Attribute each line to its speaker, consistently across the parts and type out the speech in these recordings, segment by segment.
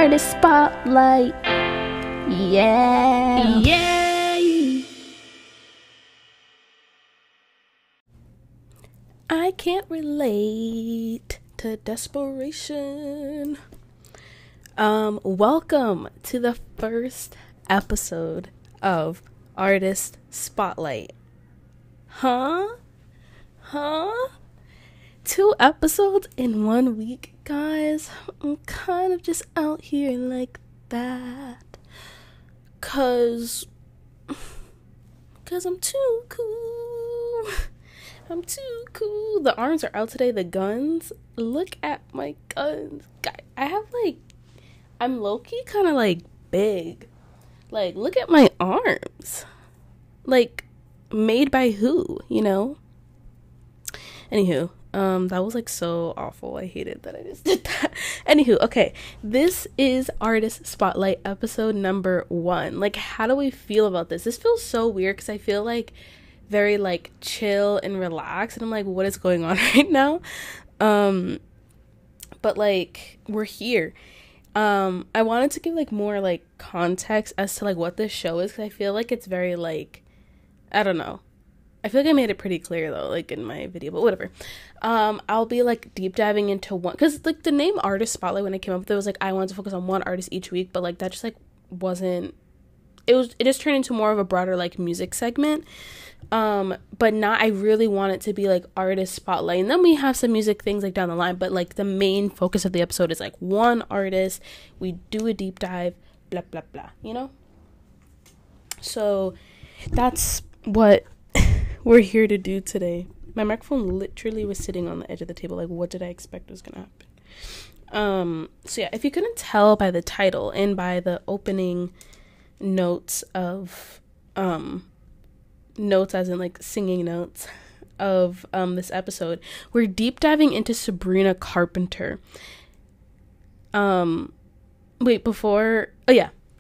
Speaker 1: Artist Spotlight. Yeah.
Speaker 2: Yay! I can't relate to desperation. Welcome to the first episode of Artist Spotlight. Huh? 2 episodes in 1 week, guys. I'm kind of just out here like that. Cause I'm too cool. I'm too cool. The arms are out today. The guns. Look at my guns. I have I'm low-key kind of big. Look at my arms. Made by who, you know? Anywho, that was so awful. I hated that I just did that. Anywho, okay. This is Artist Spotlight episode number 1. How do we feel about this? This feels so weird because I feel very chill and relaxed, and I'm what is going on right now? But we're here. I wanted to give more context as to what this show is, because I feel it's very I don't know. I feel I made it pretty clear though, in my video, but whatever. I'll be deep diving into one, because the name Artist Spotlight, when I came up with it, was I wanted to focus on one artist each week, but that just wasn't. It just turned into more of a broader music segment. But not, I really want it to be Artist Spotlight, and then we have some music things down the line, but the main focus of the episode is one artist. We do a deep dive, blah blah blah, you know. So that's what we're here to do today. My microphone literally was sitting on the edge of the table. What did I expect was gonna happen? So yeah, if you couldn't tell by the title and by the opening notes of notes as in singing notes of this episode, we're deep diving into Sabrina Carpenter.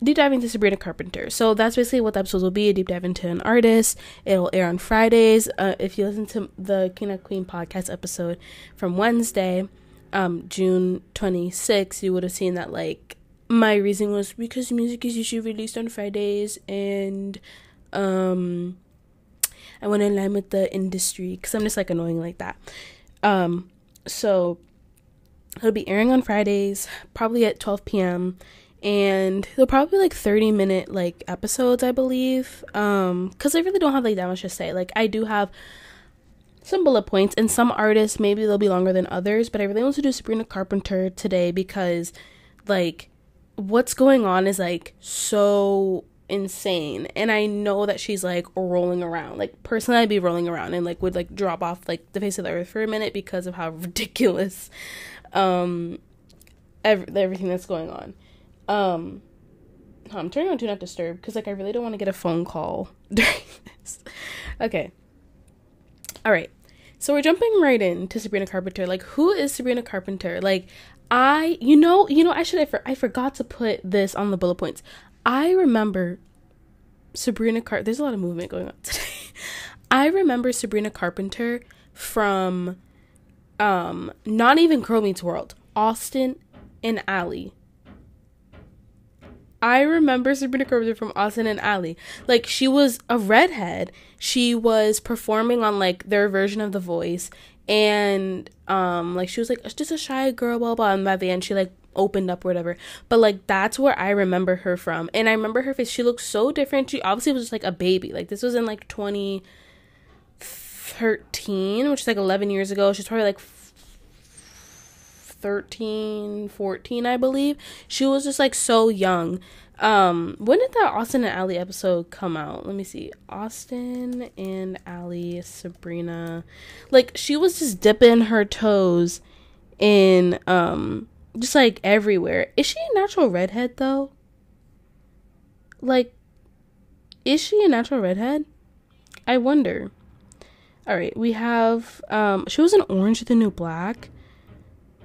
Speaker 2: Deep dive into Sabrina Carpenter. So that's basically what the episodes will be: a deep dive into an artist. It'll air on Fridays. If you listen to the King of Queen podcast episode from Wednesday, June 26th, you would have seen that my reason was because music is usually released on Fridays, and I want to align with the industry, because I'm just annoying like that. So it'll be airing on Fridays, probably at 12 p.m. and they'll probably be 30-minute episodes, I believe, because I really don't have that much to say. I do have some bullet points, and some artists maybe they'll be longer than others, but I really want to do Sabrina Carpenter today because what's going on is so insane, and I know that she's rolling around. Personally, I'd be rolling around and would drop off the face of the earth for a minute because of how ridiculous everything that's going on. I'm turning on Do Not Disturb because I really don't want to get a phone call during this. Okay. All right. So we're jumping right into Sabrina Carpenter. Who is Sabrina Carpenter? I forgot to put this on the bullet points. I remember there's a lot of movement going on today. I remember Sabrina Carpenter from not even Girl Meets World, Austin and Ally. I remember Sabrina Carpenter from Austin and Ally. She was a redhead. She was performing on their version of The Voice, and she was just a shy girl, blah blah, and by the end she opened up or whatever. But that's where I remember her from, and I remember her face. She looked so different. She obviously was just a baby. This was in 2013, which is 11 years ago. She's probably 13, 14, I believe. She was just so young. When did that Austin and Ally episode come out? Let me see. Austin and Ally, Sabrina. She was just dipping her toes in just everywhere. Is she a natural redhead though? Is she a natural redhead? I wonder. All right, we have she was in Orange is the New Black.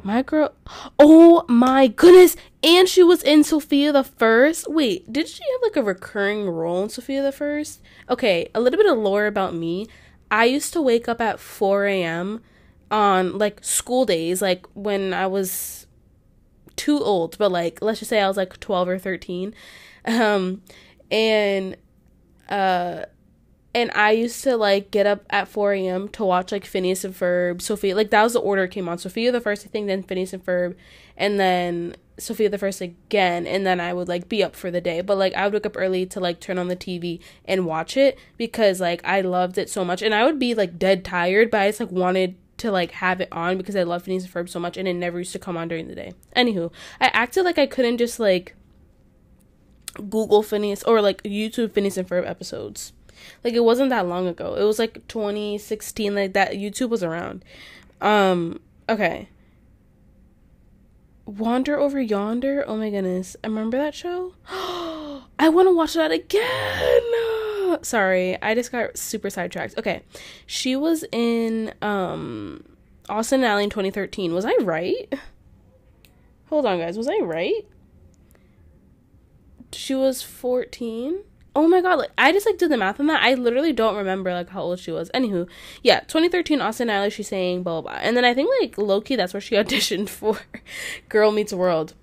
Speaker 2: My girl, oh my goodness, and she was in Sophia the First. Wait, did she have a recurring role in Sophia the First? Okay, a little bit of lore about me. I used to wake up at 4 a.m. on school days, when I was too old, but like, let's just say I was like 12 or 13. And I used to like get up at 4 a.m. to watch like Phineas and Ferb, Sophia, like that was the order it came on. Sophia the First, I think, then Phineas and Ferb, and then Sophia the First again, and then I would like be up for the day. But like I would wake up early to like turn on the TV and watch it because like I loved it so much, and I would be like dead tired, but I just like wanted to like have it on because I love Phineas and Ferb so much, and it never used to come on during the day. Anywho, I acted like I couldn't just like Google Phineas or like YouTube Phineas and Ferb episodes. Like it wasn't that long ago. It was like 2016, like that YouTube was around. Okay. Wander Over Yonder. Oh my goodness. I remember that show. I want to watch that again. Sorry, I just got super sidetracked. Okay. She was in Austin and Ally in 2013. Was I right? Hold on, guys. Was I right? She was 14. Oh my god, like I just like did the math on that. I literally don't remember like how old she was. Anywho, yeah, 2013 Austin and Ally, she's saying blah blah blah. And then I think like low-key that's where she auditioned for Girl Meets World.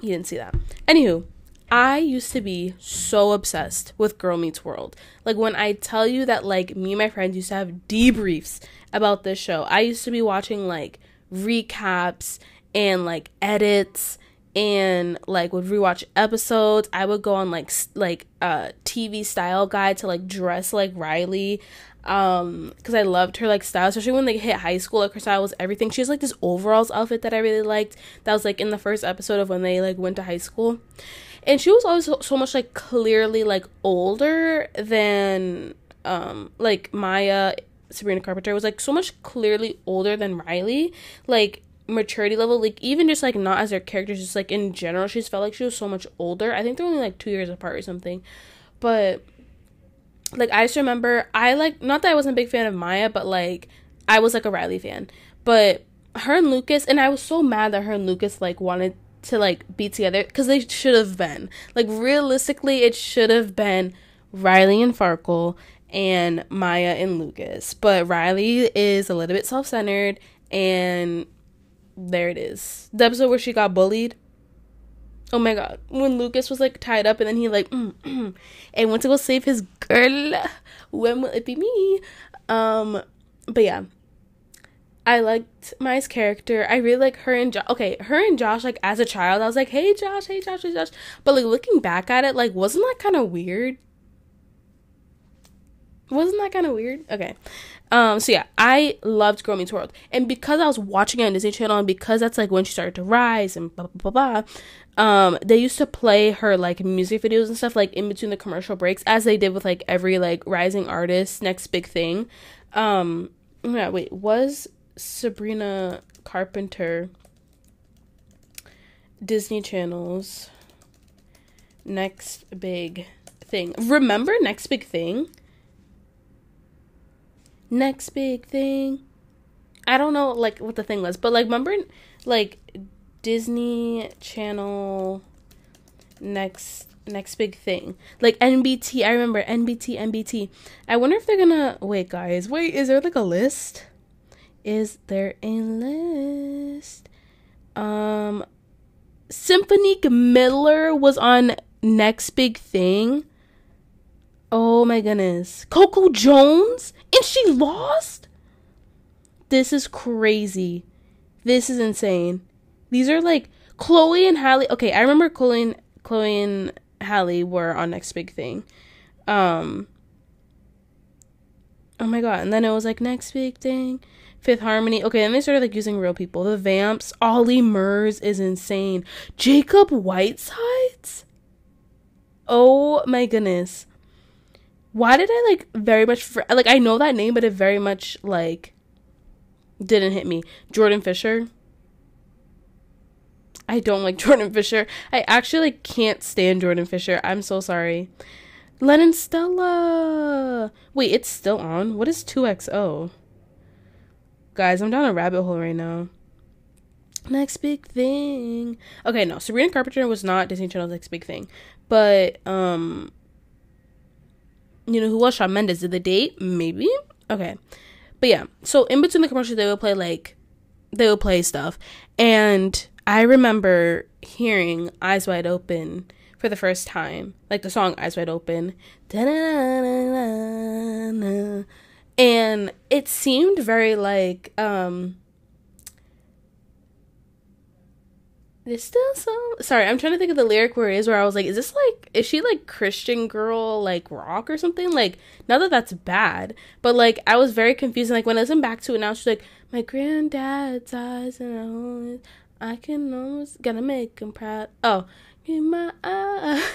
Speaker 2: You didn't see that. Anywho, I used to be so obsessed with Girl Meets World. Like when I tell you that like me and my friends used to have debriefs about this show, I used to be watching like recaps and like edits and like would rewatch episodes. I would go on like TV style guide to like dress like Riley because I loved her like style, especially when they hit high school. Like her style was everything. She has like this overalls outfit that I really liked that was like in the first episode of when they like went to high school, and she was always so much like clearly like older than like Maya. Sabrina Carpenter was like so much clearly older than Riley, like maturity level, like even just like not as their characters, just like in general, she just felt like she was so much older. I think they're only like 2 years apart or something, but like I just remember I like, not that I wasn't a big fan of Maya, but like I was like a Riley fan. But her and Lucas, and I was so mad that her and Lucas like wanted to like be together because they should have been like, realistically it should have been Riley and Farkle and Maya and Lucas, but Riley is a little bit self-centered, and there it is. The episode where she got bullied. Oh my god. When Lucas was like tied up and then he like and went to go save his girl. When will it be me? But yeah. I liked Maya's character. I really like her and Josh. Okay, her and Josh, like as a child, I was like, hey Josh, hey Josh, hey Josh. But like looking back at it, like wasn't that kind of weird? Okay. So yeah, I loved Girl Meets World, and because I was watching it on Disney Channel, and because that's like when she started to rise and blah blah blah blah, they used to play her like music videos and stuff like in between the commercial breaks, as they did with like every like rising artist next big thing. Yeah, wait, was Sabrina Carpenter Disney Channel's next big thing? Remember Next Big Thing? Next big thing. I don't know like what the thing was, but like remember like Disney Channel next big thing, like NBT. I remember NBT. I wonder if they're gonna wait, guys. Wait, is there like a list? Is there a list? Symphonique Miller was on Next Big Thing. Oh my goodness. Coco Jones? And she lost? This is crazy. This is insane. These are like Chloe and Halle. Okay, I remember Chloe and Halle were on Next Big Thing. Oh my god. And then it was like Next Big Thing, Fifth Harmony. Okay, and they started like using real people. The Vamps. Ollie Murs is insane. Jacob Whitesides? Oh my goodness. Why did I like very much like, I know that name, but it very much like didn't hit me. Jordan Fisher. I don't like Jordan Fisher. I actually like can't stand Jordan Fisher. I'm so sorry. Len and Stella. Wait, it's still on? What is 2XO? Guys, I'm down a rabbit hole right now. Next Big Thing. Okay, no, Sabrina Carpenter was not Disney Channel's Next Big Thing, but you know who was? Shawn Mendes. Did they date? Maybe. Okay. But yeah. So in between the commercials, they would play stuff. And I remember hearing Eyes Wide Open for the first time, like the song Eyes Wide Open. And it seemed very like, there's still some, sorry, I'm trying to think of the lyric where it is, where I was like, is she like Christian girl, like rock or something? Like, not that that's bad, but like, I was very confused. And like, when I listen back to it now, she's like, my granddad's eyes, and I can almost, gotta make him proud. Oh, in my eye.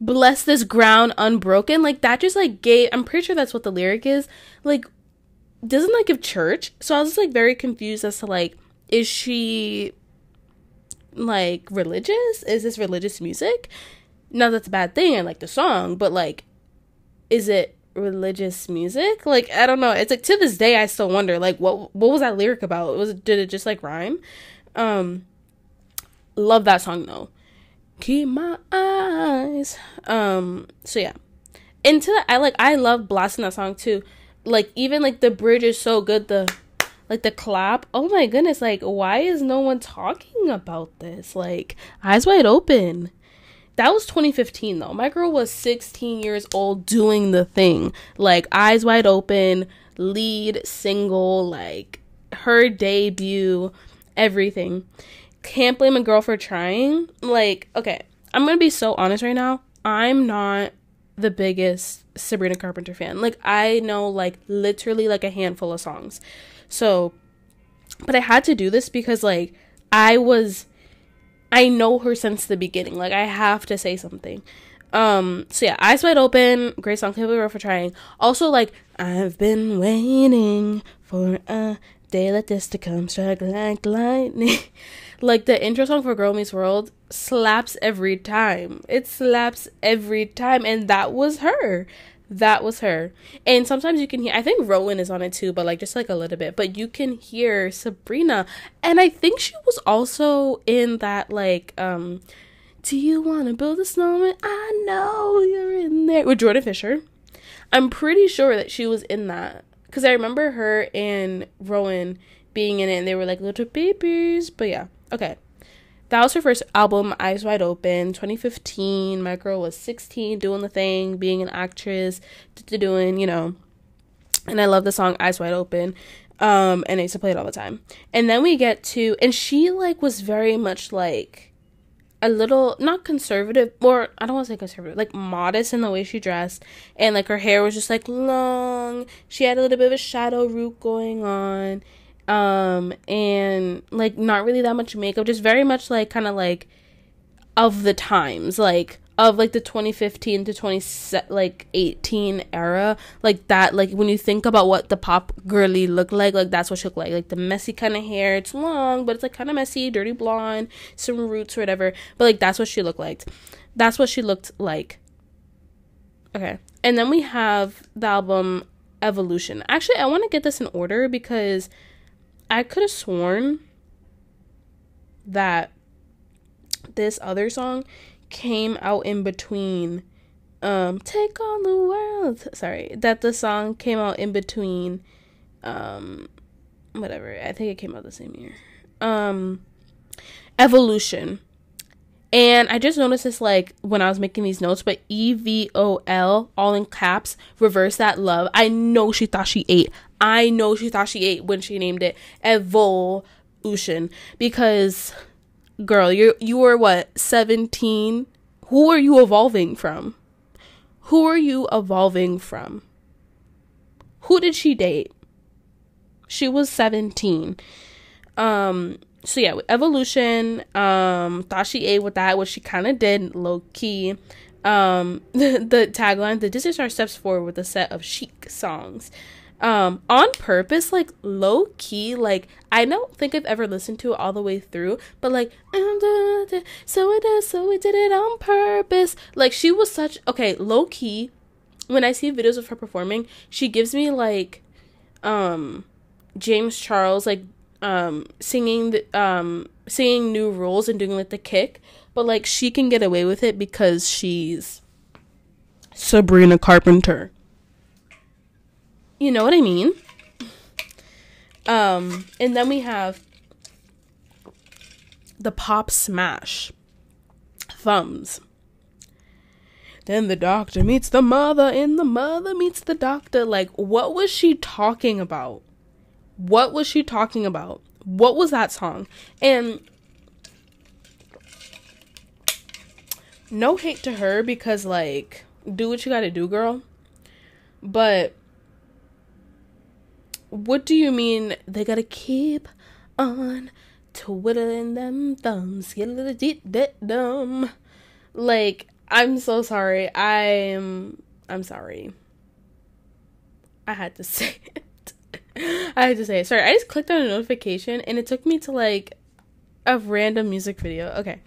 Speaker 2: Bless this ground unbroken. Like, that just like I'm pretty sure that's what the lyric is. Like, doesn't like give church. So I was just like very confused as to like, is she like religious? Is this religious music? Not that's a bad thing, I like the song, but like, is it religious music? Like, I don't know. It's like, to this day I still wonder, like, what was that lyric about? Did it just like rhyme? Love that song though. Keep my eyes. So yeah, into that, I love blasting that song too. Like, even like the bridge is so good, the clap. Oh my goodness, like, why is no one talking about this? Like, Eyes Wide Open. That was 2015 though. My girl was 16 years old doing the thing. Like, Eyes Wide Open, lead single, like her debut, everything. Can't blame a girl for trying. Like, okay, I'm gonna be so honest right now. I'm not the biggest Sabrina Carpenter fan. Like, I know like literally like a handful of songs. So, but I had to do this because like I know her since the beginning. Like, I have to say something. So yeah, Eyes Wide Open, great song. Can't blame a girl for trying. Also, like, I've been waiting for a day like this to come, strike like lightning. Like, the intro song for Girl Meets World slaps every time. It slaps every time. And that was her. And sometimes you can hear, I think Rowan is on it too, but like just like a little bit. But you can hear Sabrina. And I think she was also in that like, do you want to build a snowman? I know you're in there. With Jordan Fisher. I'm pretty sure that she was in that. Because I remember her and Rowan being in it, and they were like little babies. But yeah, okay. That was her first album, Eyes Wide Open, 2015. My girl was 16, doing the thing, being an actress, doing, you know. And I love the song Eyes Wide Open. And I used to play it all the time. And then we get to, and she like was very much like a little, not conservative, or I don't want to say conservative, like modest in the way she dressed. And like her hair was just like long. She had a little bit of a shadow root going on. And like not really that much makeup, just very much like kind of like of the times, like of like the 2015 to 2018 era, like that, like when you think about what the pop girly looked like that's what she looked like the messy kind of hair. It's long, but it's like kind of messy, dirty blonde, some roots or whatever, but like that's what she looked like. Okay, and then we have the album Evolution. Actually, I want to get this in order because I could have sworn that this other song came out in between Take on the World. Sorry, that the song came out in between whatever. I think it came out the same year. Evolution. And I just noticed this like when I was making these notes, but EVOL, all in caps, reverse that love. I know she thought she ate when she named it Evolution, because girl, you were what, 17? Who are you evolving from? Who did she date? She was 17. So yeah, with Evolution, thought she ate with that, which she kind of did, low key. The tagline, the Disney Star steps forward with a set of chic songs. On purpose, like low key, like I don't think I've ever listened to it all the way through, but like so we did it on purpose. Like she was such, okay, low key, when I see videos of her performing, she gives me like James Charles, like singing New Rules and doing like the kick, but like she can get away with it because she's Sabrina Carpenter. You know what I mean? And then we have the pop smash Thumbs. Then the doctor meets the mother, and the mother meets the doctor. Like, what was she talking about? What was she talking about? What was that song? And no hate to her, because, like, do what you gotta do, girl. But what do you mean they gotta keep on twiddling them thumbs? Get a little bit dumb. Like, I'm so sorry. I'm sorry. I had to say it. Sorry, I just clicked on a notification and it took me to, like, a random music video. Okay.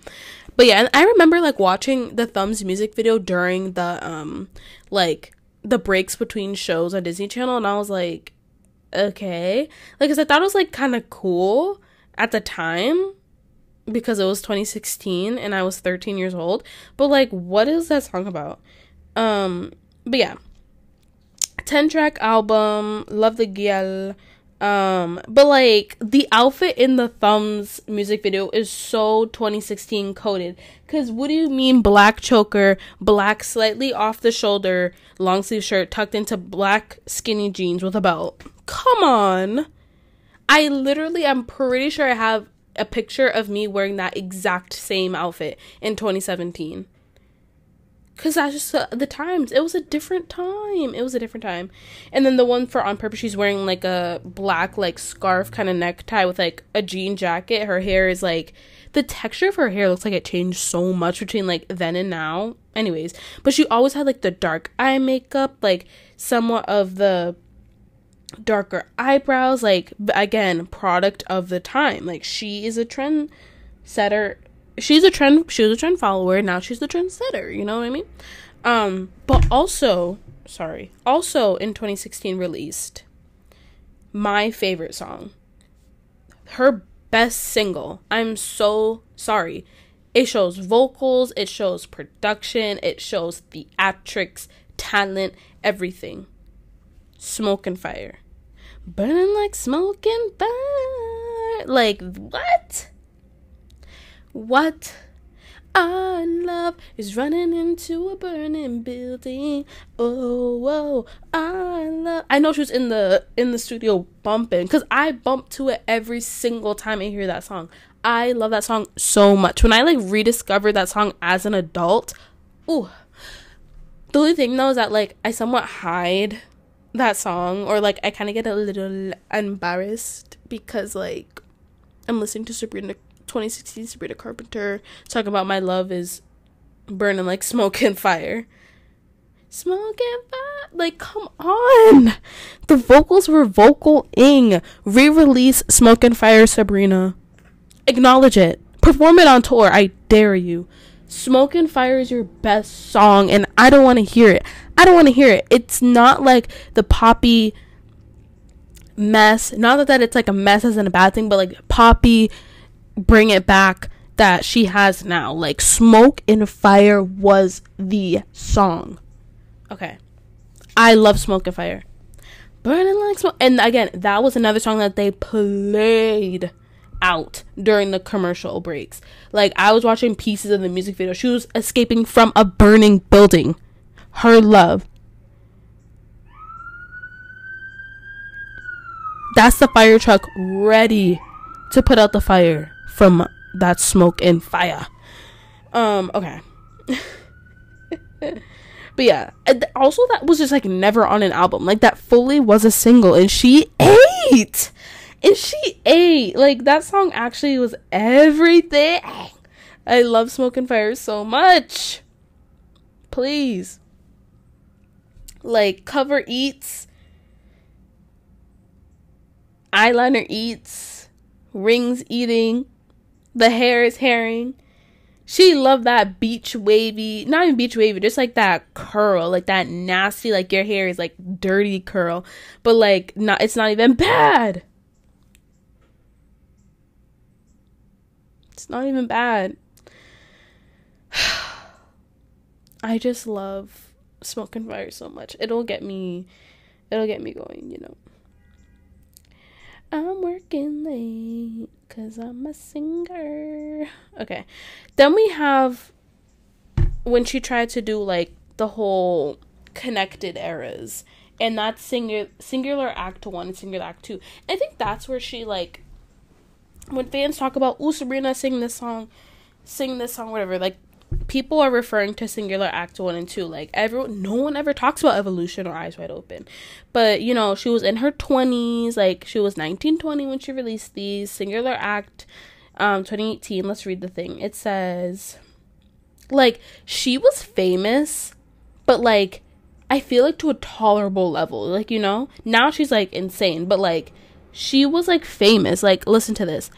Speaker 2: But yeah, and I remember, like, watching the Thumbs music video during the, like, the breaks between shows on Disney Channel, and I was like, okay. Like, 'cause I thought it was, like, kind of cool at the time, because it was 2016 and I was 13 years old. But, like, what is that song about? But yeah, 10-track album, love the girl. But, like, the outfit in the Thumbs music video is so 2016 coded. Because what do you mean black choker, black slightly off the shoulder long sleeve shirt tucked into black skinny jeans with a belt? Come on. I'm pretty sure I have a picture of me wearing that exact same outfit in 2017. Because that's just the times. It was a different time. And then the one for On Purpose, she's wearing, like, a black, like, scarf kind of necktie with, like, a jean jacket. Her hair is, like, the texture of her hair looks like it changed so much between, like, then and now. Anyways, but she always had, like, the dark eye makeup, like, somewhat of the darker eyebrows, like, again, product of the time. Like, she is a trend setter. She was a trend follower. Now she's the trend setter. You know what I mean? But also in 2016 released my favorite song, her best single. I'm so sorry. It shows vocals, it shows production, it shows theatrics, talent, everything. Smoke and Fire. Burning like smoke and fire. Like, what? Our love is running into a burning building. Oh, our love. I know she was in the studio bumping, because I bump to it every single time I hear that song. I love that song so much. When I, like, rediscovered that song as an adult, ooh. The only thing, though, is that, like, I somewhat hide that song, or, like, I kind of get a little embarrassed, because, like, I'm listening to 2016 Sabrina Carpenter talking about my love is burning like smoke and fire. Smoke and fire. Like, come on. The vocals were vocal-ing. Re-release Smoke and Fire, Sabrina. Acknowledge it. Perform it on tour. I dare you. Smoke and Fire is your best song, and I don't want to hear it. It's not like the poppy mess. Not that it's like a mess isn't a bad thing, but like poppy bring it back that she has now. Like, Smoke and Fire was the song. Okay. I love Smoke and Fire. Burning like smoke. And again, that was another song that they played out during the commercial breaks. Like, I was watching pieces of the music video. She was escaping from a burning building. Her love. That's the fire truck ready to put out the fire from that Smoke and Fire. Okay. But yeah, also that was just like never on an album. Like, that fully was a single, and she ate. Like, that song actually was everything. I love Smoke and Fire so much. Please. Like, cover eats, eyeliner eats, rings eating, the hair is hairing. She loved that beach wavy, not even beach wavy, just like that curl, like that nasty, like your hair is like dirty curl, but like it's not even bad. It's not even bad. I just love Smoke and Fire so much. It'll get me going, you know. I'm working late. 'cause I'm a singer. Okay. Then we have when she tried to do like the whole connected eras, and that's singular act 1 and singular act 2. I think that's where she like, when fans talk about, ooh, Sabrina sing this song, whatever, like people are referring to singular act 1 and 2. Like no one ever talks about Evolution or Eyes Wide Open, but you know, she was in her 20s, like she was 1920 when she released these. Singular act 2018. Let's read the thing. It says like she was famous, but like I feel like to a tolerable level, like, you know, now she's like insane, but like she was like famous. Like, listen to this.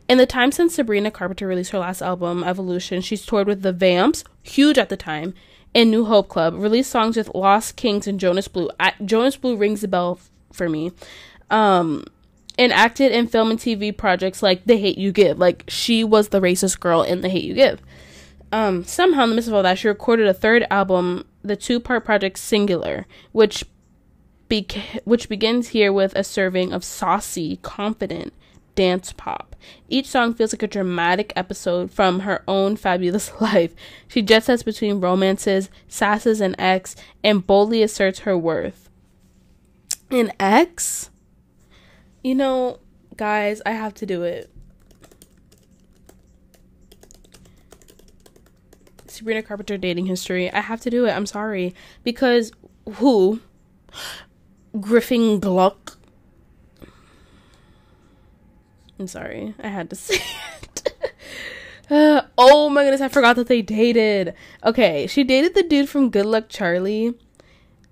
Speaker 2: In the time since Sabrina Carpenter released her last album, Evolution, she's toured with the Vamps, huge at the time, and New Hope Club, released songs with Lost Kings and Jonas Blue. Jonas Blue rings a bell for me. And acted in film and TV projects like The Hate You Give. Like, she was the racist girl in The Hate You Give. Somehow in the midst of all that, she recorded a third album, the 2-part project Singular, which begins here with a serving of saucy, confident dance pop. Each song feels like a dramatic episode from her own fabulous life. She jet sets between romances, sasses, and X, and boldly asserts her worth. In X, you know, guys, I have to do it. Sabrina Carpenter dating history. I have to do it. I'm sorry. Because who? Griffin Gluck. I'm sorry. I had to say it. Oh my goodness. I forgot that they dated. Okay. She dated the dude from Good Luck Charlie.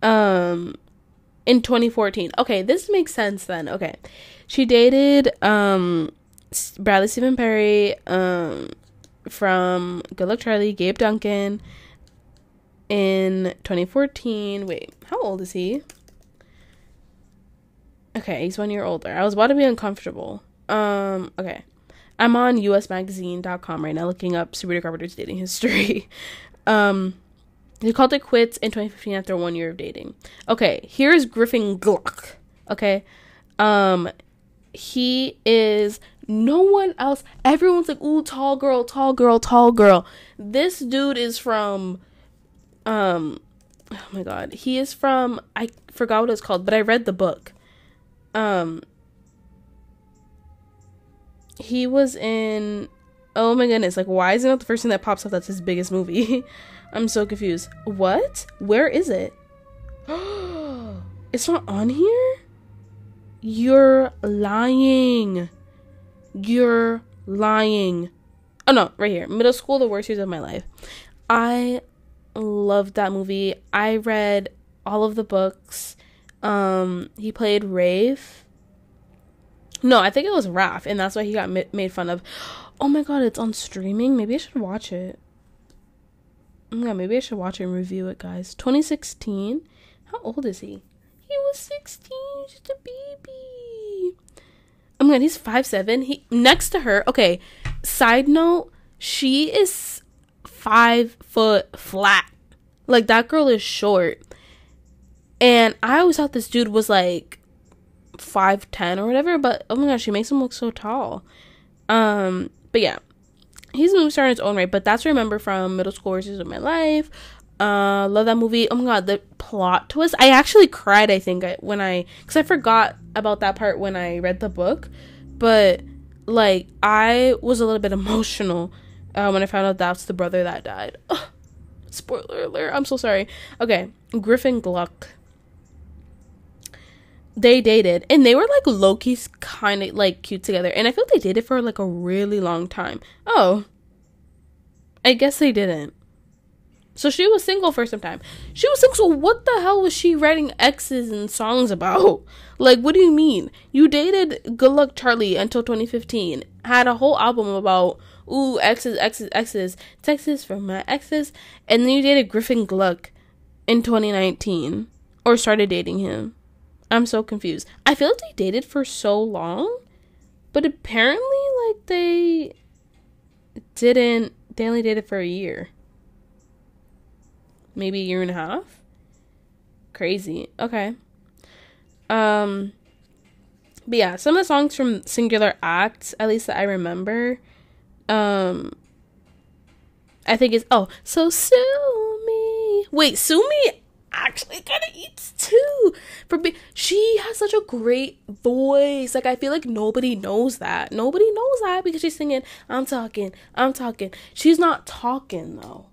Speaker 2: In 2014. Okay. This makes sense then. Okay. She dated, Bradley Stephen Perry, from Good Luck Charlie, Gabe Duncan, in 2014. Wait, how old is he? Okay, he's 1 year older. I was about to be uncomfortable. Okay. I'm on usmagazine.com right now looking up Sabrina Carpenter's dating history. He called it quits in 2015 after 1 year of dating. Okay, here's Griffin Gluck. Okay. He is no one else. Everyone's like, ooh, tall girl, tall girl, tall girl. This dude is from, oh my god. He is from, I forgot what it's called, but I read the book. He was in, oh my goodness, like, why is it not the first thing that pops up that's his biggest movie? I'm so confused. What? Where is it? It's not on here? You're lying. You're lying. Oh no, right here. Middle School, the worst years of my life. I loved that movie. I read all of the books. He played Rafe. No, I think it was Raph, and that's why he got made fun of. Oh my god, it's on streaming. Maybe I should watch it. Oh my god, maybe I should watch it and review it, guys. 2016. How old is he? He was 16, just a baby. Oh my god, he's 5'7". He next to her. Okay, side note, she is 5 foot flat. Like, that girl is short. And I always thought this dude was like 5'10" or whatever, but oh my gosh, she makes him look so tall. But yeah, he's a movie star in his own right, but that's what I remember from Middle School Years of My Life. Love that movie. Oh my god, the plot twist. I actually cried, I think, because I forgot about that part when I read the book, but like, I was a little bit emotional when I found out that's the brother that died. Ugh, spoiler alert, I'm so sorry. Okay, Griffin Gluck. They dated, and they were like low-key kind of like cute together, and I feel like they dated for like a really long time. Oh, I guess they didn't. So she was single for some time. She was single, so what the hell was she writing exes and songs about? Like, what do you mean? You dated Good Luck Charlie until 2015, had a whole album about, ooh, exes, texts from my exes, and then you dated Griffin Gluck in 2019, or started dating him. I'm so confused. I feel like they dated for so long, but apparently, like, they only dated for a year. Maybe a year and a half? Crazy. Okay. But yeah, some of the songs from Singular Acts, at least that I remember, I think it's, oh, so sue me. Wait, sue me actually kind of eats too. She has such a great voice. Like, I feel like nobody knows that. Nobody knows that because she's singing, I'm talking. She's not talking, though.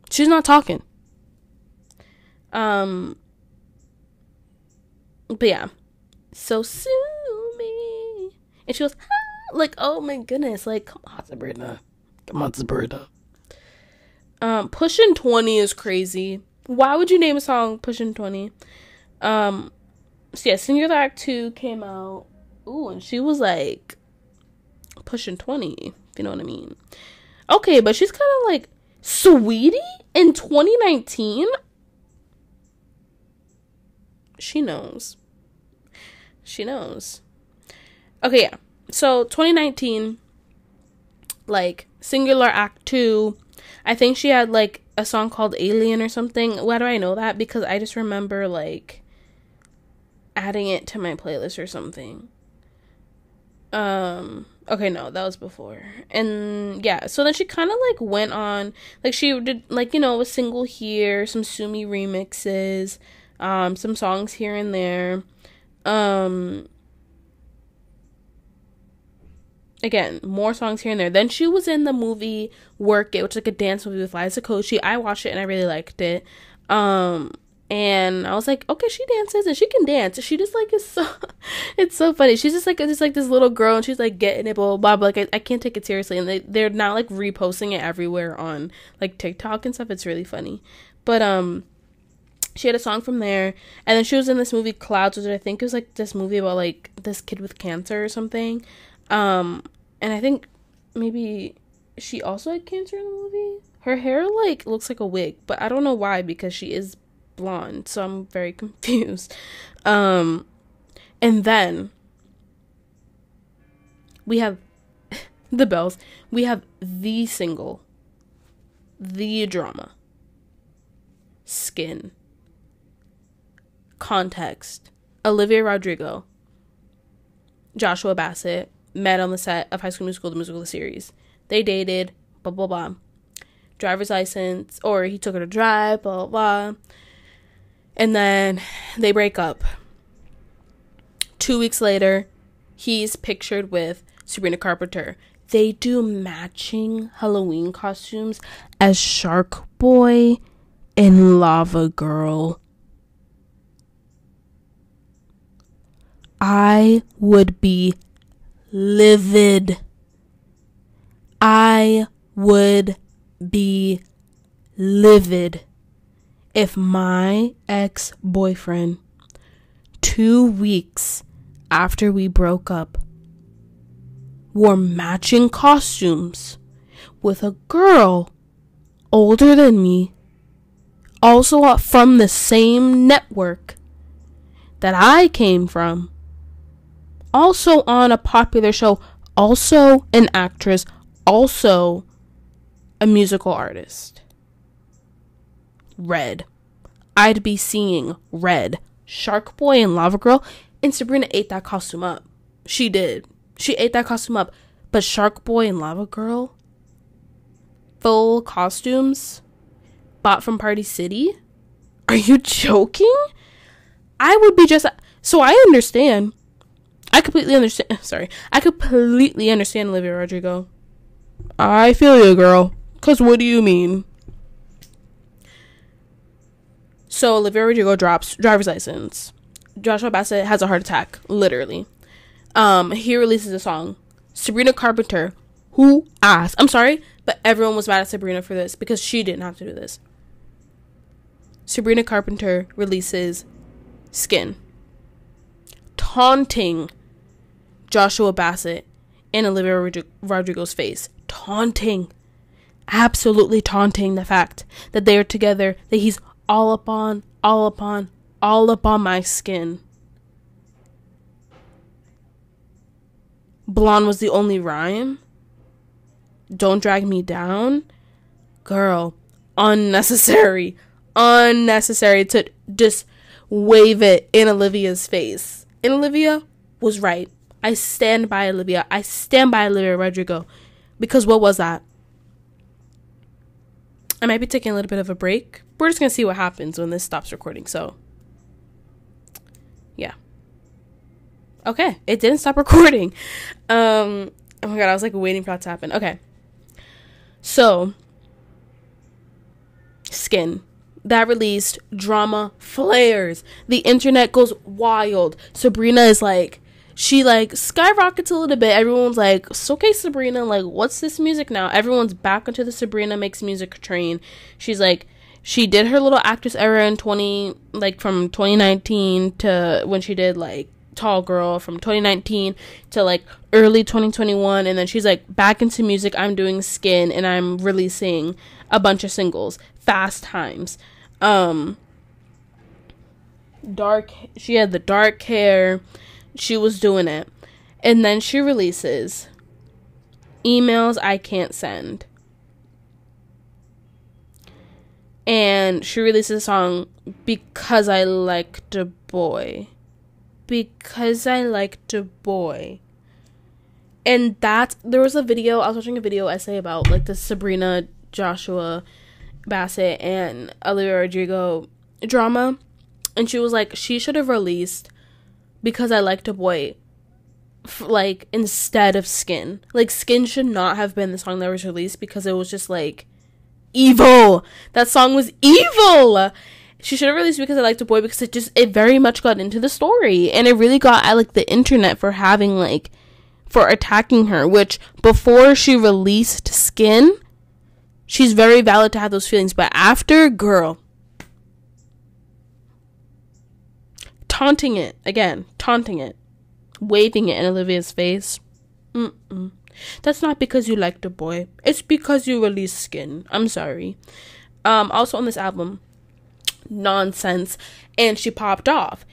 Speaker 2: She's not talking. But yeah. So sue me. And she goes, ah, like, oh my goodness. Like, come on, Sabrina. Pushing 20 is crazy. Why would you name a song Pushing 20? So yeah, Singular Act 2 came out. Ooh, and she was like pushing 20, if you know what I mean. Okay, but she's kind of like Sweetie in 2019. She knows. Okay, yeah. So 2019, like Singular Act 2, I think she had like a song called Alien or something. Why do I know that? Because I just remember like adding it to my playlist or something. Okay, no, that was before. And yeah, so then she kind of like went on, like she did like, you know, a single here, some Sumi remixes, some songs here and there. Again, more songs here and there. Then she was in the movie Work It, which is like a dance movie with Liza Koshy. I watched it and I really liked it. And I was like, okay, she dances and she can dance. She just like is so, it's so funny. She's just like this little girl and she's like getting it, blah blah blah. Like I can't take it seriously. And they're now like reposting it everywhere on like TikTok and stuff. It's really funny. But she had a song from there, and then she was in this movie Clouds, which I think it was like this movie about like this kid with cancer or something. And I think maybe she also had cancer in the movie. Her hair like looks like a wig, but I don't know why, because she is blonde, so I'm very confused. And then we have the bells. We have the single, the drama, Skin, Context, Olivia Rodrigo, Joshua Bassett met on the set of High School Musical, the musical series. They dated, blah blah blah. Driver's license, or he took her to drive, blah blah blah. And then they break up. 2 weeks later, he's pictured with Sabrina Carpenter. They do matching Halloween costumes as Shark Boy and Lava Girl. I would be livid. I would be livid if my ex-boyfriend, 2 weeks after we broke up, wore matching costumes with a girl older than me, also from the same network that I came from, also on a popular show, also an actress, also a musical artist. Red. I'd be seeing red. Shark Boy and Lava Girl. And Sabrina ate that costume up. She did. She ate that costume up. But Shark Boy and Lava Girl, full costumes, bought from Party City? Are you joking? I would be just... So I understand. I completely understand Olivia Rodrigo. I feel you, girl. Because what do you mean? So Olivia Rodrigo drops driver's license. Joshua Bassett has a heart attack, literally. He releases a song. Sabrina Carpenter, who asked? I'm sorry, but everyone was mad at Sabrina for this because she didn't have to do this. Sabrina Carpenter releases Skin, taunting Joshua Bassett in Olivia Rodrigo's face. Taunting. Absolutely taunting the fact that they are together, that he's all up on my skin. Blonde was the only rhyme. Don't drag me down. Girl, unnecessary to just wave it in Olivia's face. And Olivia was right. I stand by Olivia. I stand by Olivia Rodrigo. Because what was that? I might be taking a little bit of a break. We're just going to see what happens when this stops recording. So, yeah. Okay. It didn't stop recording. Oh my God. I was like waiting for that to happen. Okay. So, Skin. That released, drama flares. The internet goes wild. Sabrina is like, she like skyrockets a little bit. Everyone's like, it's okay, Sabrina, like, what's this music now? Everyone's back onto the Sabrina Makes Music train. She's like, she did her little actress era in from 2019 to when she did like Tall Girl, from 2019 to like early 2021, and then she's like back into music. I'm doing Skin, and I'm releasing a bunch of singles. Fast Times. She had the dark hair. She was doing it. And then she releases Emails I Can't Send. And she releases a song, Because I Liked a Boy. Because I Liked a Boy. And there was a video, I was watching a video essay about like the Sabrina, Joshua Bassett, and Olivia Rodrigo drama. And she was like, she should have released Because I Liked a Boy like instead of Skin. Like, Skin should not have been the song that was released because it was just like evil. That song was evil. She should have released Because I Liked a Boy because it very much got into the story, and it really got at like the internet for attacking her, which before she released Skin, she's very valid to have those feelings, but after, girl, taunting it, waving it in Olivia's face. That's not because you liked a boy. It's because you released Skin. I'm sorry. Also on this album, Nonsense, and she popped off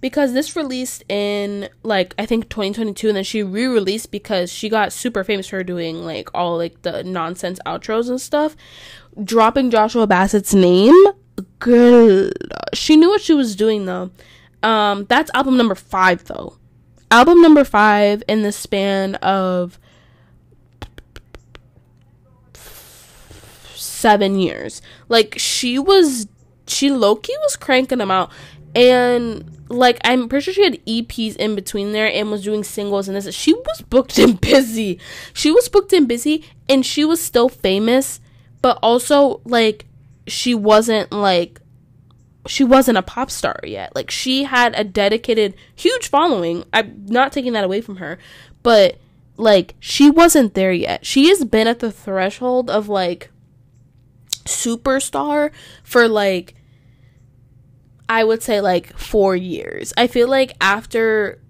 Speaker 2: because this released in like I think 2022, and then she re-released because she got super famous for doing like all like the nonsense outros and stuff, dropping Joshua Bassett's name. Girl, she knew what she was doing though. That's album number 5 though. Album number 5 in the span of 7 years. Like, she low-key was cranking them out. And, like, I'm pretty sure she had EPs in between there and was doing singles and this. She was booked and busy. And she was still famous. But also, like, she wasn't a pop star yet. Like, she had a dedicated, huge following. I'm not taking that away from her. But, like, she wasn't there yet. She has been at the threshold of, like, superstar for, like, I would say, like, 4 years. I feel like after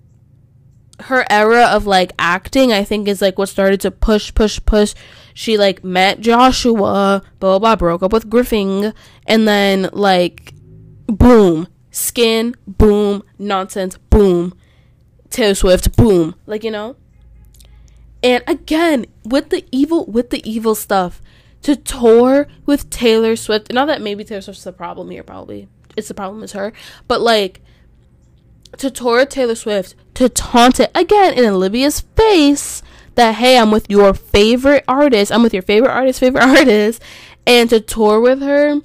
Speaker 2: her era of, like, acting, I think is, like, what started to push. She, like, met Joshua, blah, blah, broke up with Griffin, and then, like, boom, Skin, boom, Nonsense, boom, Taylor Swift, boom, like, you know? And again, with the evil stuff, to tour with Taylor Swift, not that maybe Taylor Swift's the problem here, probably, the problem is her, but like, to tour with Taylor Swift, to taunt it again in Olivia's face that, hey, I'm with your favorite artist, favorite artist, and to tour with her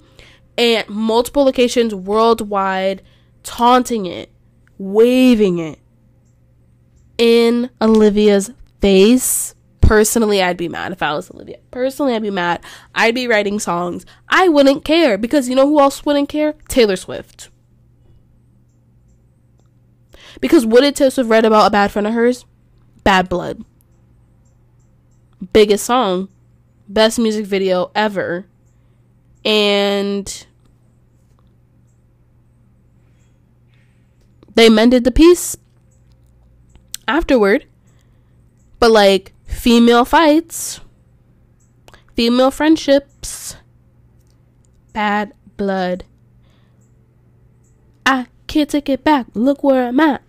Speaker 2: and multiple locations worldwide, taunting it, waving it in Olivia's face. Personally, I'd be mad if I was Olivia. Personally, I'd be mad. I'd be writing songs. I wouldn't care, because you know who else wouldn't care? Taylor Swift. Because what did Taylor Swift write about a bad friend of hers? Bad Blood. Biggest song. Best music video ever. And they mended the piece afterward. But like, female fights, female friendships, Bad Blood. I can't take it back. Look where I'm at.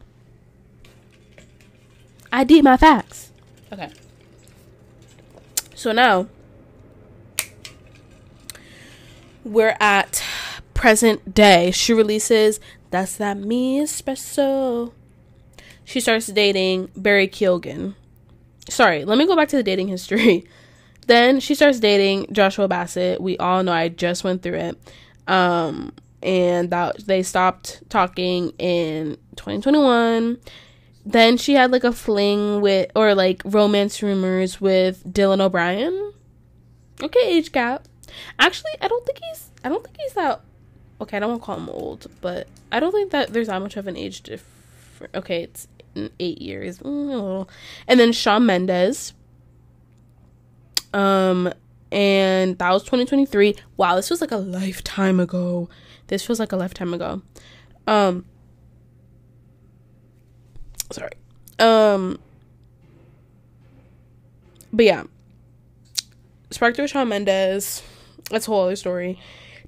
Speaker 2: I did my facts. Okay. So now we're at present day. She releases That's that me espresso. She starts dating Barry Keoghan. Sorry, let me go back to the dating history. Then she starts dating Joshua Bassett. We all know, I just went through it. And that they stopped talking in 2021. Then she had like a fling with, or like romance rumors with Dylan O'Brien. Okay, age gap. Actually, I don't think he's that, okay, I don't want to call him old, but I don't think that there's that much of an age difference. Okay, it's 8 years. And then Shawn Mendes. And that was 2023. Wow, this was like a lifetime ago. This feels like a lifetime ago. Sorry. But yeah. Sparked with Shawn Mendes. That's a whole other story.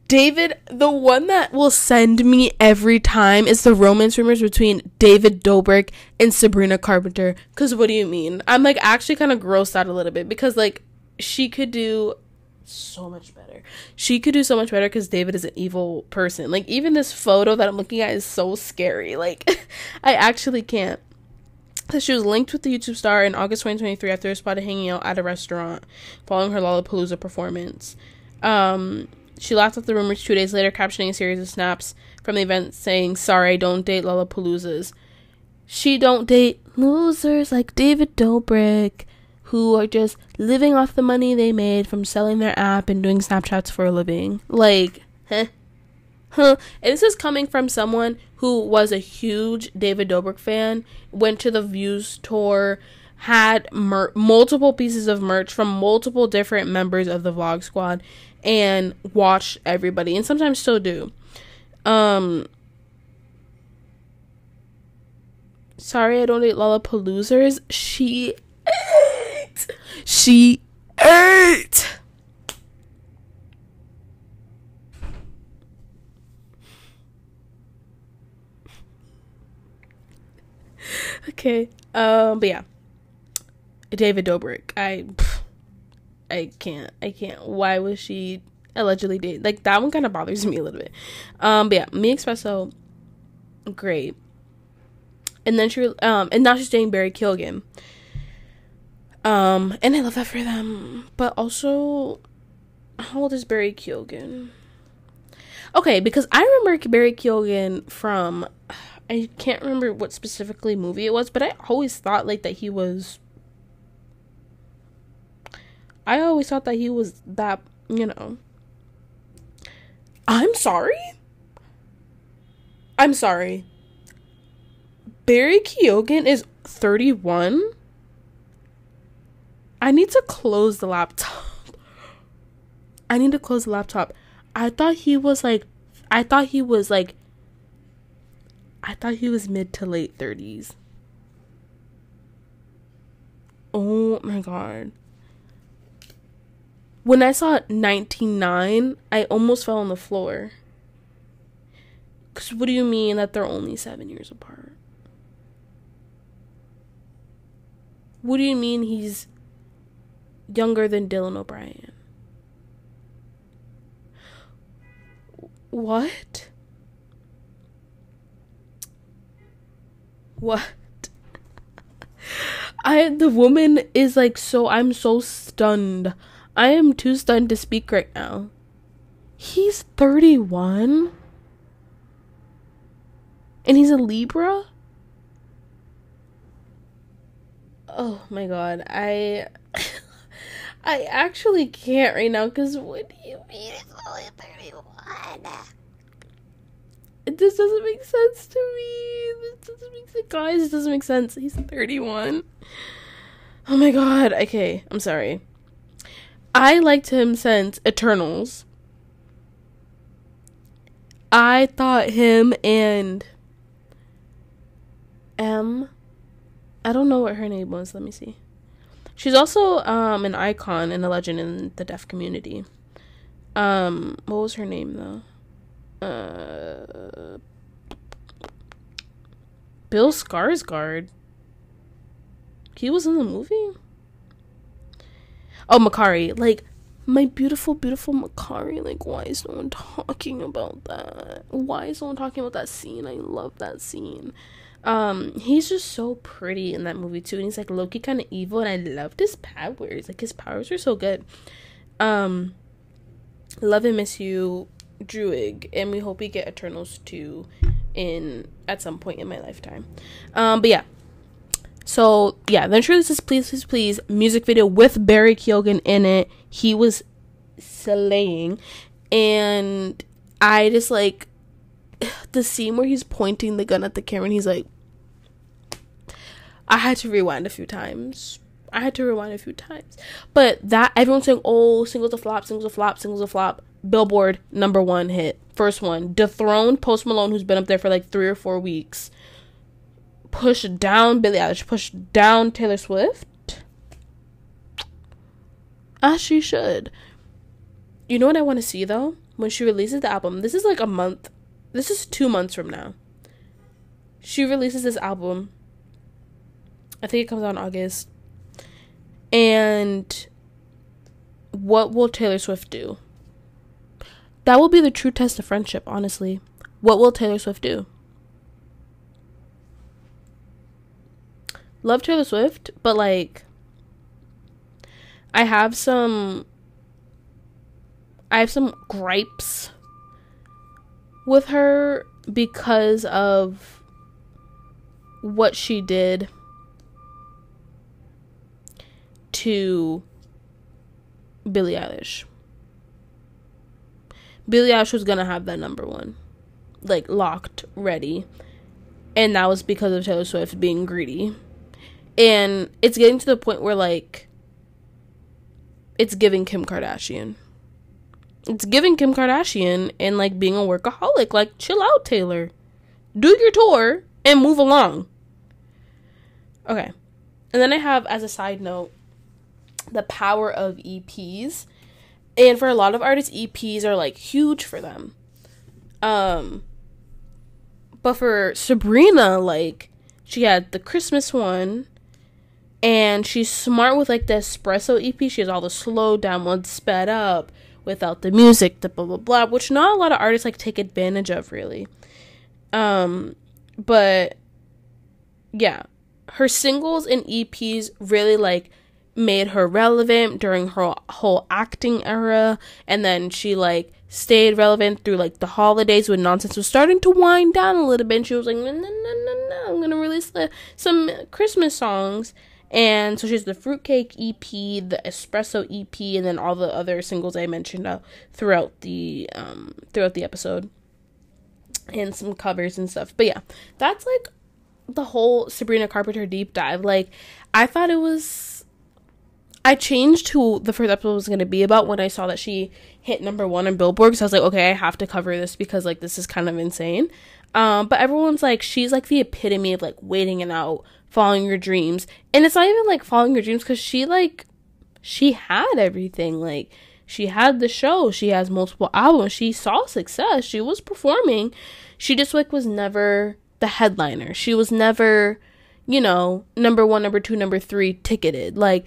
Speaker 2: David, the one that will send me every time is the romance rumors between David Dobrik and Sabrina Carpenter. Because what do you mean? I'm like actually kind of grossed out a little bit because like she could do so much better. She could do so much better because David is an evil person. Like even this photo that I'm looking at is so scary. Like I actually can't. So she was linked with the YouTube star in August 2023 after spotted hanging out at a restaurant following her Lollapalooza performance. She laughed at the rumors 2 days later, captioning a series of snaps from the event saying, "Sorry, I don't date Lollapaloozas." She don't date losers like David Dobrik, who are just living off the money they made from selling their app and doing Snapchats for a living. Like, huh? And this is coming from someone who was a huge David Dobrik fan, went to the Views tour, had multiple pieces of merch from multiple different members of the Vlog Squad, and watched everybody, and sometimes still do. Sorry, I don't date Lollapaloozers. She ate. Okay. But yeah. David Dobrik. I can't. Why was she allegedly dating? Like that one kind of bothers me a little bit. But yeah, Me Espresso, great. And then and now she's dating Barry Keoghan. And I love that for them. But also, how old is Barry Keoghan? Okay, because I remember Barry Keoghan from, I can't remember what specifically movie it was, but I always thought like that he was that, you know. I'm sorry. Barry Keoghan is 31? I need to close the laptop. I thought he was mid to late 30s. Oh my god. When I saw 19.9, I almost fell on the floor. Because what do you mean that they're only 7 years apart? What do you mean he's younger than Dylan O'Brien? What? The woman is like, I'm so stunned. I am too stunned to speak right now. He's 31? And he's a Libra? Oh my god, I actually can't right now, because what do you mean it's only 31? This doesn't make sense to me. Guys, it doesn't make sense. He's 31. Oh my god. Okay, I'm sorry. I liked him since Eternals. I thought him and I don't know what her name was. Let me see. She's also an icon and a legend in the deaf community. What was her name though? Bill Skarsgård. He was in the movie? Oh, Makari. Like, My beautiful, beautiful Makari. Like, why is no one talking about that? Why is no one talking about that scene? I love that scene. He's just so pretty in that movie too, and he's like low-key kind of evil, and I loved his powers. Like, his powers are so good. Love and miss you, Druig, and we hope we get Eternals 2 at some point in my lifetime. But yeah. So yeah, then sure, this is Please Please Please music video with Barry Keoghan in it. He was slaying, and I just like the scene where he's pointing the gun at the camera and he's like, I had to rewind a few times. But that, everyone's saying, oh, singles a flop. Billboard #1 hit. First one. Dethroned Post Malone, who's been up there for like 3 or 4 weeks. Pushed down Billie Eilish. Pushed down Taylor Swift. As she should. You know what I want to see, though? When she releases the album. This is like a month. This is 2 months from now. She releases this album. I think it comes out in August. And what will Taylor Swift do? That will be the true test of friendship, honestly. What will Taylor Swift do? Love Taylor Swift, but like, I have some gripes with her because of what she did to Billie Eilish. Billie Eilish was gonna have that #1, like, locked, ready, and that was because of Taylor Swift being greedy. And it's getting to the point where, like, it's giving Kim Kardashian. And, like, being a workaholic. Like, chill out, Taylor. Do your tour and move along. Okay. And then I have, as a side note, the power of EPs. And for a lot of artists, EPs are, like, huge for them. But for Sabrina, like, she had the Christmas one. And she's smart with, like, the espresso EP. She has all the slow down ones sped up without the music, the blah, blah, blah. Which not a lot of artists, like, take advantage of, really. But, yeah. Her singles and EPs really, like, made her relevant during her whole acting era, and then she like stayed relevant through like the holidays when nonsense was starting to wind down a little bit, and she was like, no, I'm gonna release some Christmas songs. And so she's the Fruitcake EP, the Espresso EP, and then all the other singles I mentioned throughout the episode, and some covers and stuff. But yeah, that's like the whole Sabrina Carpenter deep dive. Like, I changed who the first episode was going to be about when I saw that she hit #1 on Billboard. So I was like, okay, I have to cover this because, like, this is kind of insane. But everyone's like, she's, like, the epitome of, like, waiting it out, following your dreams. And it's not even, like, following your dreams because she had everything. Like, she had the show. She has multiple albums. She saw success. She was performing. She just, like, was never the headliner. She was never, you know, #1, #2, #3 ticketed. Like,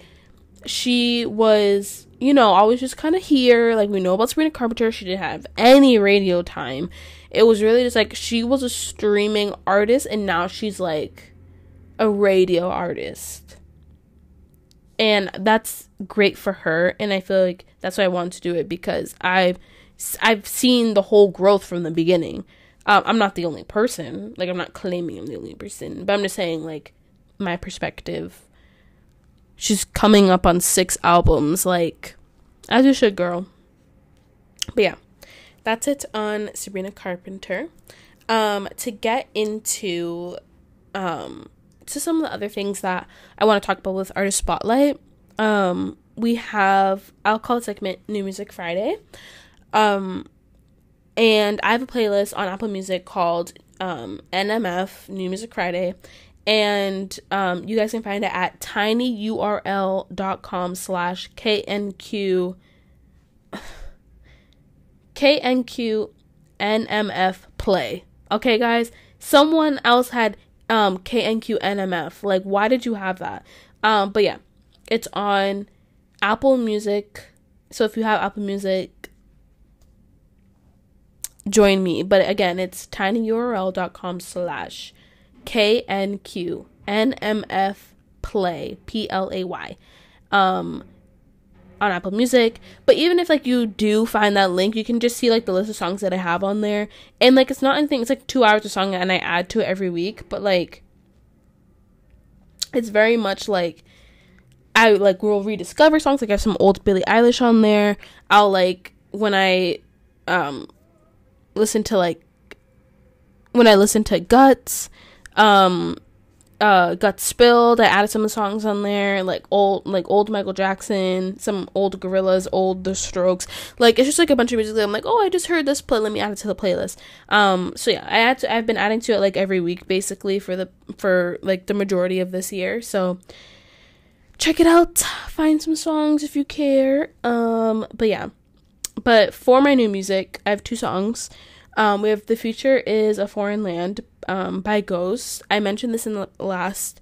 Speaker 2: she was, you know, always just kind of here. Like, we know about Sabrina Carpenter. She didn't have any radio time. It was really just like she was a streaming artist, and now she's like a radio artist. And that's great for her. And I feel like that's why I wanted to do it, because I've seen the whole growth from the beginning. I'm not the only person. Like, I'm not claiming I'm the only person, but I'm just saying, like, my perspective. She's coming up on 6 albums, like, as you should, girl. But yeah, that's it on Sabrina Carpenter. To get into to some of the other things that I want to talk about with Artist Spotlight, we have, I'll call it segment New Music Friday. And I have a playlist on Apple Music called NMF New Music Friday. And you guys can find it at tinyurl.com/KNQ KNQNMF play. Okay, guys? Someone else had KNQNMF. Like, why did you have that? But yeah, it's on Apple Music, So if you have Apple Music, join me. But again, it's tinyurl.com/KNQNMF play on Apple Music. But even if like you do find that link, you can just see like the list of songs that I have on there, and like it's not anything, it's like 2 hours of song and I add to it every week, but like it's very much like I like will rediscover songs. Like I have some old Billie Eilish on there. I'll like when I listen to Guts, Guts Spilled, I added some of the songs on there, like old Michael Jackson, some old Gorillaz, old The Strokes. Like it's just like a bunch of music that I'm like, oh, I just heard this, let me add it to the playlist. So yeah, I've been adding to it like every week basically for like the majority of this year. So check it out, find some songs if you care. But yeah, but for my new music, I have 2 songs. We have The Future is a Foreign Land by Ghost. I mentioned this in the last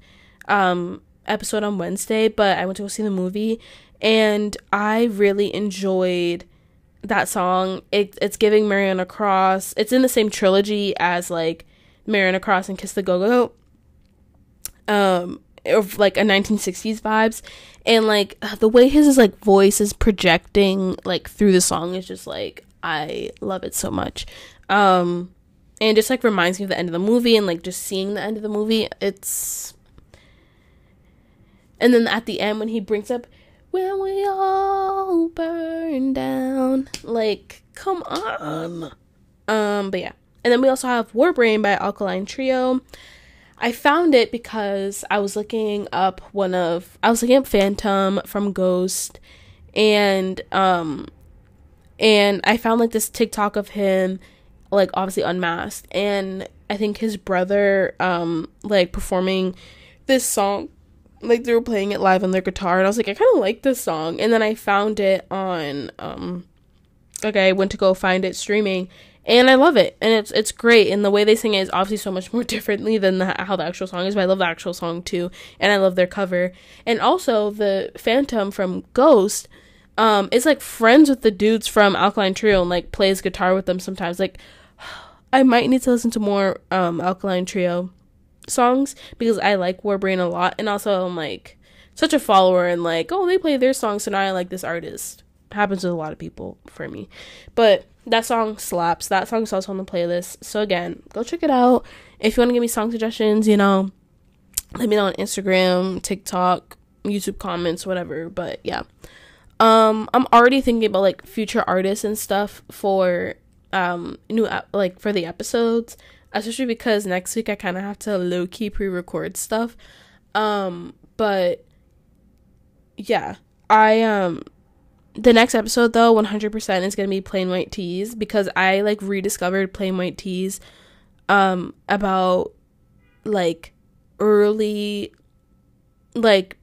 Speaker 2: episode on Wednesday, but I went to go see the movie and I really enjoyed that song. It's giving Mariana Cross. It's in the same trilogy as like Mariana Cross and Kiss the Go-Go. Of like a 1960s vibes, and like the way his like voice is projecting like through the song is just like, I love it so much. And it just like reminds me of the end of the movie, and like just seeing the end of the movie, and then at the end when he brings up when we all burn down, like come on. But yeah, and then we also have Warbrain by Alkaline Trio. I found it because I was looking up Phantom from Ghost, and I found like this TikTok of him like obviously unmasked, and I think his brother like performing this song, like they were playing it live on their guitar, and I was like, I kind of like this song. And then I found it on I went to go find it streaming, and I love it, and it's great, and the way they sing it is obviously so much more differently than how the actual song is, but I love the actual song too, and I love their cover. And also the Phantom from Ghost is like friends with the dudes from Alkaline Trio and like plays guitar with them sometimes. Like I might need to listen to more Alkaline Trio songs because I like Warbrain a lot, and also I'm like such a follower and like, oh, they play their songs, so now I like this artist. Happens with a lot of people for me. But that song slaps. That song's also on the playlist. So again, go check it out. If you want to give me song suggestions, let me know on Instagram, TikTok, YouTube comments, whatever. But yeah. I'm already thinking about like future artists and stuff for for the episodes, especially because next week I kind of have to low-key pre-record stuff. But yeah, the next episode though 100% is gonna be Plain White Tees, because I like rediscovered Plain White Tees about like early, like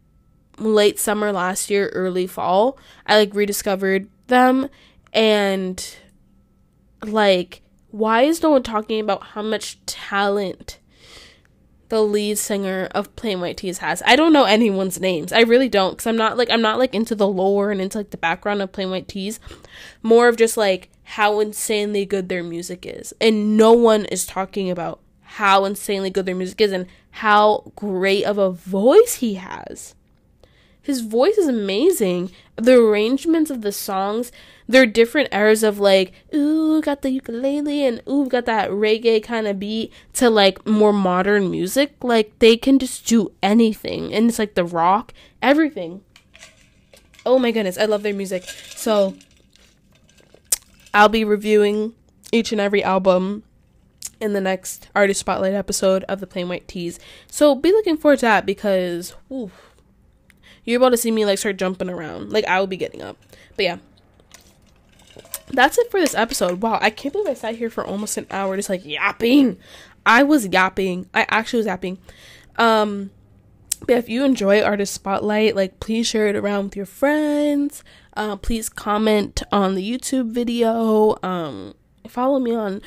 Speaker 2: late summer last year, early fall. I like rediscovered them, and like, why is no one talking about how much talent the lead singer of Plain White Tees has? I don't know anyone's names. I really don't, because I'm not like into the lore and into like the background of Plain White Tees. More of just like how insanely good their music is, and no one is talking about how insanely good their music is and how great of a voice he has. His voice is amazing. The arrangements of the songs, they're different eras of like, ooh, got the ukulele, and ooh, got that reggae kind of beat, to like more modern music. Like they can just do anything, and it's like the rock, everything. Oh my goodness, I love their music. So I'll be reviewing each and every album in the next Artist Spotlight episode of the Plain White Tees. So be looking forward to that, because you're able to see me like start jumping around. Like I will be getting up. But yeah, that's it for this episode. Wow, I can't believe I sat here for almost an hour just like yapping. I was yapping. I actually was yapping. But if you enjoy Artist Spotlight, like please share it around with your friends. Please comment on the YouTube video. Follow me on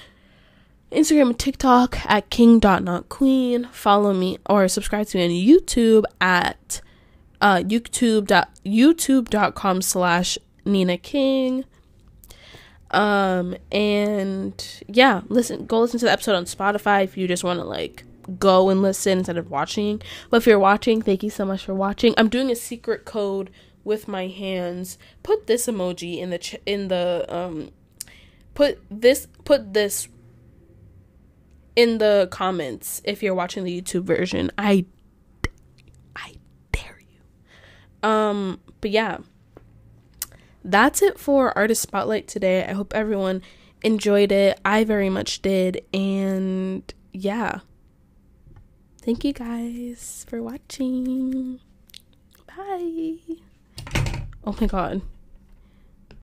Speaker 2: Instagram and TikTok at king.notqueen. Follow me or subscribe to me on YouTube at youtube.com/notqueen. Nina King. And yeah, go listen to the episode on Spotify if you just want to like go and listen instead of watching. But if you're watching, thank you so much for watching. I'm doing a secret code with my hands. Put this emoji put this in the comments if you're watching the YouTube version. I dare you. But yeah, that's it for Artist Spotlight today. I hope everyone enjoyed it. I very much did. And yeah, thank you guys for watching. Bye. Oh my god.